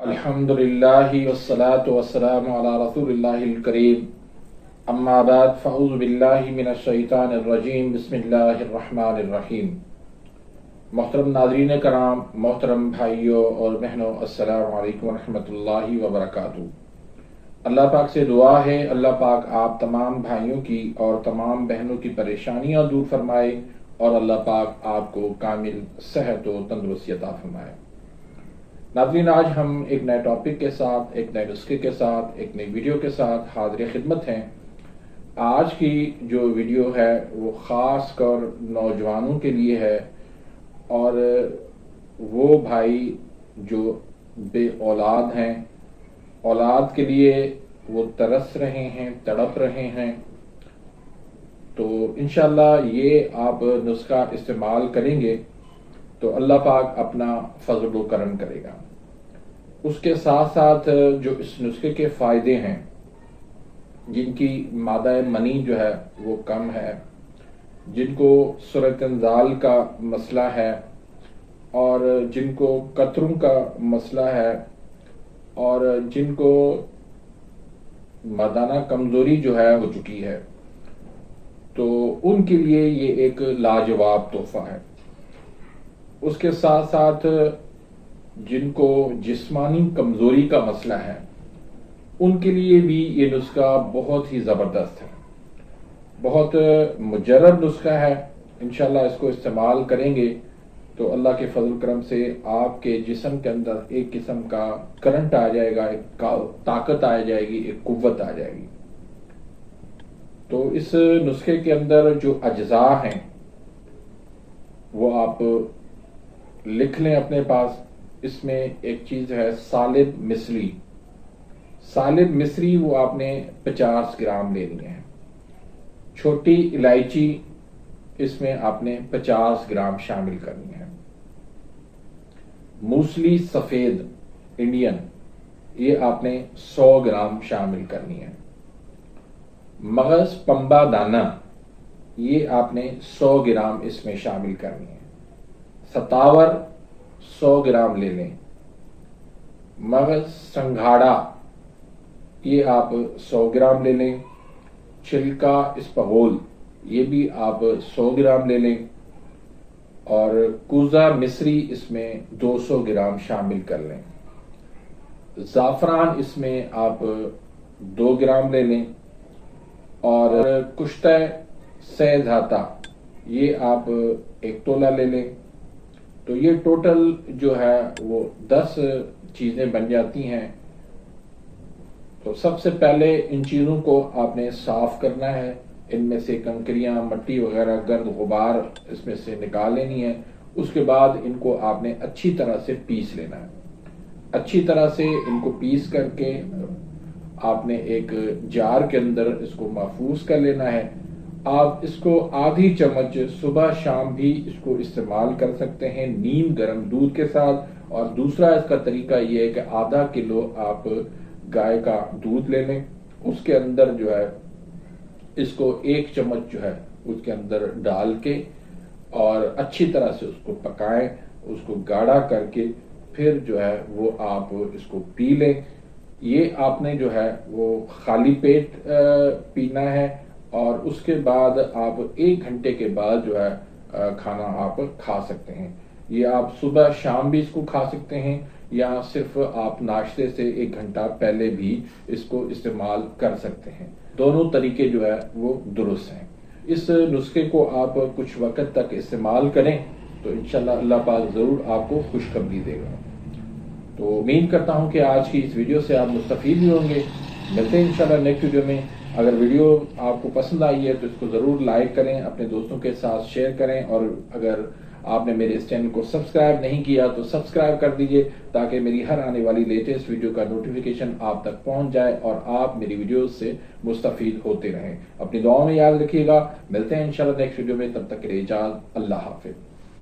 الحمدللہ والصلاة والسلام علی رسول اللہ الکریم اما بعد فاعوذ باللہ من الشیطان الرجیم بسم اللہ الرحمن الرحیم۔ محترم ناظرین کرام، محترم بھائیوں اور بہنوں، السلام علیکم ورحمۃ اللہ وبرکاتہ۔ اللہ پاک سے دعا ہے اللہ پاک آپ تمام بھائیوں کی اور تمام بہنوں کی پریشانیاں دور فرمائے اور اللہ پاک آپ کو کامل صحت و تندرستی عطا فرمائے۔ ناظرین، آج ہم ایک نئے ٹاپک کے ساتھ، ایک نئے نسخے کے ساتھ، ایک نئی ویڈیو کے ساتھ حاضر خدمت ہیں۔ آج کی جو ویڈیو ہے وہ خاص کر نوجوانوں کے لیے ہے، اور وہ بھائی جو بے اولاد ہیں، اولاد کے لیے وہ ترس رہے ہیں، تڑپ رہے ہیں، تو انشاءاللہ یہ آپ نسخہ استعمال کریں گے تو اللہ پاک اپنا فضل و کرم کرے گا۔ اس کے ساتھ ساتھ جو اس نسخے کے فائدے ہیں، جن کی مادہ منی جو ہے وہ کم ہے، جن کو صورت انزال کا مسئلہ ہے، اور جن کو قطروں کا مسئلہ ہے، اور جن کو مردانہ کمزوری جو ہے ہو چکی ہے، تو ان کے لیے یہ ایک لاجواب تحفہ ہے۔ اس کے ساتھ ساتھ جن کو جسمانی کمزوری کا مسئلہ ہے، ان کے لیے بھی یہ نسخہ بہت ہی زبردست ہے، بہت مجرب نسخہ ہے۔ انشاءاللہ اس کو استعمال کریں گے تو اللہ کے فضل کرم سے آپ کے جسم کے اندر ایک قسم کا کرنٹ آ جائے گا، ایک طاقت آ جائے گی، ایک قوت آ جائے گی۔ تو اس نسخے کے اندر جو اجزاء ہیں وہ آپ لکھ لیں اپنے پاس۔ اس میں ایک چیز ہے سالب مصری۔ سالب مصری وہ آپ نے 50 گرام لینی ہے۔ چھوٹی الائچی اس میں آپ نے 50 گرام شامل کرنی ہے۔ موسلی سفید انڈین یہ آپ نے 100 گرام شامل کرنی ہے۔ مغز پمبا دانہ یہ آپ نے 100 گرام اس میں شامل کرنی ہے۔ ستاور 100 گرام لے لیں۔ مغز سنگھاڑا یہ آپ 100 گرام لے لیں۔ چھلکا اسپغول یہ بھی آپ 100 گرام لے لیں، اور کوزہ مصری اس میں 200 گرام شامل کر لیں۔ زعفران اس میں آپ 2 گرام لے لیں، اور کشتہ سہ دھاتا یہ آپ 1 تولہ لے لیں۔ تو یہ ٹوٹل جو ہے وہ 10 چیزیں بن جاتی ہیں۔ تو سب سے پہلے ان چیزوں کو آپ نے صاف کرنا ہے، ان میں سے کنکریاں، مٹی وغیرہ، گرد غبار اس میں سے نکال لینی ہے۔ اس کے بعد ان کو آپ نے اچھی طرح سے پیس لینا ہے۔ اچھی طرح سے ان کو پیس کر کے آپ نے ایک جار کے اندر اس کو محفوظ کر لینا ہے۔ آپ اس کو آدھی چمچ صبح شام بھی اس کو استعمال کر سکتے ہیں نیم گرم دودھ کے ساتھ۔ اور دوسرا اس کا طریقہ یہ ہے کہ آدھا کلو آپ گائے کا دودھ لے لیں، اس کے اندر جو ہے اس کو 1 چمچ جو ہے اس کے اندر ڈال کے اور اچھی طرح سے اس کو پکائیں، اس کو گاڑھا کر کے پھر جو ہے وہ آپ اس کو پی لیں۔ یہ آپ نے جو ہے وہ خالی پیٹ پینا ہے، اور اس کے بعد آپ 1 گھنٹے کے بعد جو ہے کھانا آپ کھا سکتے ہیں۔ یہ آپ صبح شام بھی اس کو کھا سکتے ہیں، یا صرف آپ ناشتے سے 1 گھنٹہ پہلے بھی اس کو استعمال کر سکتے ہیں۔ دونوں طریقے جو ہے وہ درست ہیں۔ اس نسخے کو آپ کچھ وقت تک استعمال کریں تو انشاءاللہ اللہ پاک ضرور آپ کو خوشخبری دے گا۔ تو امید کرتا ہوں کہ آج کی اس ویڈیو سے آپ مستفید بھی ہوں گے۔ ملتے ہیں انشاءاللہ نیکسٹ ویڈیو میں۔ اگر ویڈیو آپ کو پسند آئی ہے تو اس کو ضرور لائک کریں، اپنے دوستوں کے ساتھ شیئر کریں، اور اگر آپ نے میرے اس چینل کو سبسکرائب نہیں کیا تو سبسکرائب کر دیجئے، تاکہ میری ہر آنے والی لیٹسٹ ویڈیو کا نوٹیفیکیشن آپ تک پہنچ جائے اور آپ میری ویڈیوز سے مستفید ہوتے رہیں۔ اپنی دعاؤں میں یاد رکھیے گا۔ ملتے ہیں انشاءاللہ نیکسٹ ویڈیو میں، تب تک کے لیے اجازت، اللہ حافظ۔